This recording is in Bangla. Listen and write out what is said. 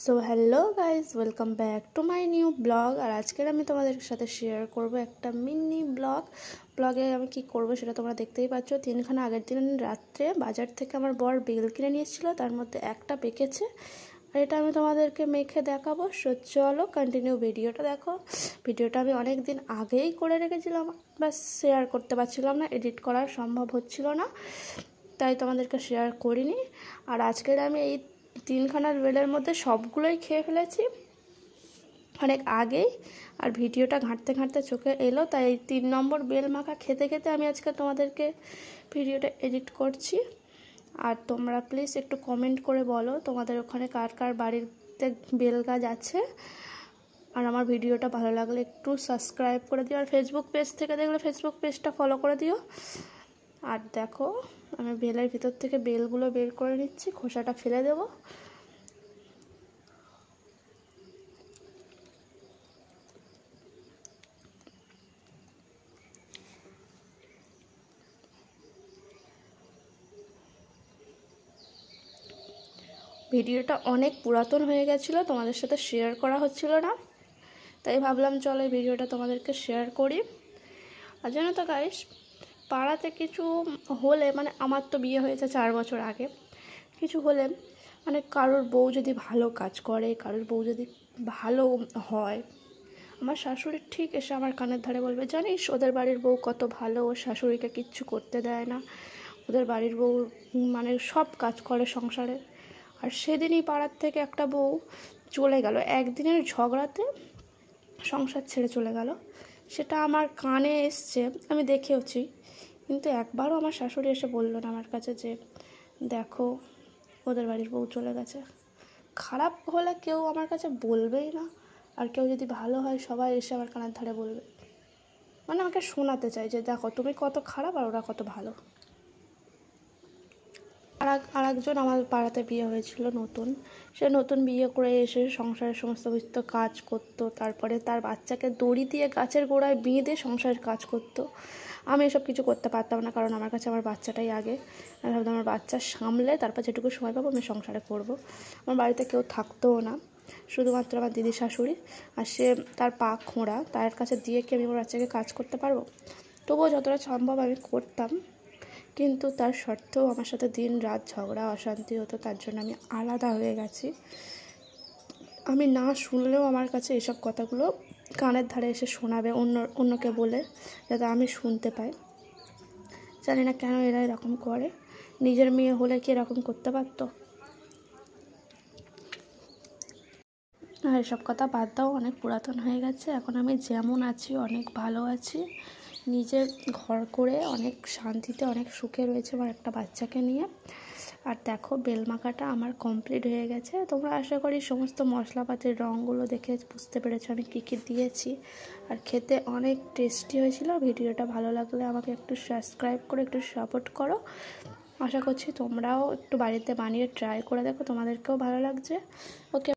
So hello guys, welcome back to my new blog. আর আজকের আমি তোমাদের সাথে শেয়ার করব একটা মিনি ব্লগে আমি কি করব সেটা তোমরা দেখতেই পাচ্ছ। তিনখানা আগের দিন রাত্রে বাজার থেকে আমার বর বেল কিনে নিয়ে এসেছিলো, তার মধ্যে একটা পেকেছে আর এটা আমি তোমাদেরকে মেখে দেখাবো। সো চলো কন্টিনিউ ভিডিওটা দেখো। ভিডিওটা আমি অনেক দিন আগেই করে রেখেছিলাম, বাস শেয়ার করতে পারছিলাম না, এডিট করা সম্ভব হচ্ছিল না, তাই তোমাদেরকে শেয়ার করিনি। আর আজকের আমি এই তিনখানার বেলের মধ্যে সবগুলোই খেয়ে ফেলেছি অনেক আগেই, আর ভিডিওটা ঘাঁটতে ঘাঁটতে চোখে এলো, তাই এই 3 নম্বর বেল মাখা খেতে খেতে আমি আজকে তোমাদেরকে ভিডিওটা এডিট করছি। আর তোমরা প্লিজ একটু কমেন্ট করে বলো তোমাদের ওখানে কার কার বাড়িতে বেল গাছ আছে। আর আমার ভিডিওটা ভালো লাগলে একটু সাবস্ক্রাইব করে দিও, আর ফেসবুক পেজ থেকে দেখলে ফেসবুক পেজটা ফলো করে দিও। আর দেখো আমি বেলের ভিতর থেকে বেলগুলো বের করে নিচ্ছি, খোসাটা ফেলে দেব। ভিডিওটা অনেক পুরাতন হয়ে গেছিলো, তোমাদের সাথে শেয়ার করা হচ্ছিল না, তাই ভাবলাম চলো এই ভিডিওটা তোমাদেরকে শেয়ার করি। আর জানো তো গাইস, পাড়াতে কিছু হলে, মানে আমার তো বিয়ে হয়েছে 4 বছর আগে, কিছু হলে মানে কারোর বউ যদি ভালো কাজ করে, কারোর বউ যদি ভালো হয়, আমার শাশুড়ি ঠিক এসে আমার কানের ধারে বলবে, জানিস ওদের বাড়ির বউ কত ভালো, ওর শাশুড়িকে কিচ্ছু করতে দেয় না, ওদের বাড়ির বউ মানে সব কাজ করে সংসারে। আর সেদিনই পাড়ার থেকে একটা বউ চলে গেল, একদিনের ঝগড়াতে সংসার ছেড়ে চলে গেল। সেটা আমার কানে এসছে, আমি দেখেওছি, কিন্তু একবারও আমার শাশুড়ি এসে বললো না আমার কাছে যে দেখো ওদের বাড়ির বউ চলে গেছে। খারাপ হলে কেউ আমার কাছে বলবেই না, আর কেউ যদি ভালো হয় সবাই এসে আমার কানের ধারে বলবে, মানে আমাকে শোনাতে চাই যে দেখো তুমি কত খারাপ আর ওরা কত ভালো। আর একজন আমার পাড়াতে বিয়ে হয়েছিল নতুন, সে নতুন বিয়ে করে এসে সংসারের সমস্ত কিছু কাজ করতো, তারপরে তার বাচ্চাকে দড়ি দিয়ে গাছের গোড়ায় বেঁধে সংসারের কাজ করতো। আমি এসব কিছু করতে পারতাম না, কারণ আমার কাছে আমার বাচ্চাটাই আগে। আমি ভাবতাম আমার বাচ্চা সামলে তারপর যেটুকু সময় পাবো আমি সংসারে করব। আমার বাড়িতে কেউ থাকতোও না, শুধুমাত্র আমার দিদি শাশুড়ি, আর সে তার পা খোঁড়া, তার কাছে দিয়ে কি আমি আমার বাচ্চাকে কাজ করতে পারবো? তবুও যতটা সম্ভব আমি করতাম, কিন্তু তার সত্ত্বেও আমার সাথে দিন রাত ঝগড়া অশান্তি হতো, তার জন্য আমি আলাদা হয়ে গেছি। আমি না শুনলেও আমার কাছে এসব কথাগুলো কানের ধারে এসে শোনাবে অন্যকে বলে, যাতে আমি শুনতে পাই। জানি না কেন এরা এরকম করে, নিজের মেয়ে হলে কি এরকম করতে পারতো? আর এসব কথা বাদ দাও, অনেক পুরাতন হয়ে গেছে। এখন আমি যেমন আছি অনেক ভালো আছি, নিজের ঘর করে অনেক শান্তিতে অনেক সুখে রয়েছে আমার একটা বাচ্চাকে নিয়ে। আর দেখো বেল মাখাটা আমার কমপ্লিট হয়ে গেছে। তোমরা আশা করি সমস্ত মশলাপাতির রঙগুলো দেখে বুঝতে পেরেছো আমি কী কী দিয়েছি, আর খেতে অনেক টেস্টি হয়েছিল। ভিডিওটা ভালো লাগলে আমাকে একটু সাবস্ক্রাইব করে একটু সাপোর্ট করো। আশা করছি তোমরাও একটু বাড়িতে বানিয়ে ট্রাই করে দেখো, তোমাদেরকেও ভালো লাগছে। ওকে।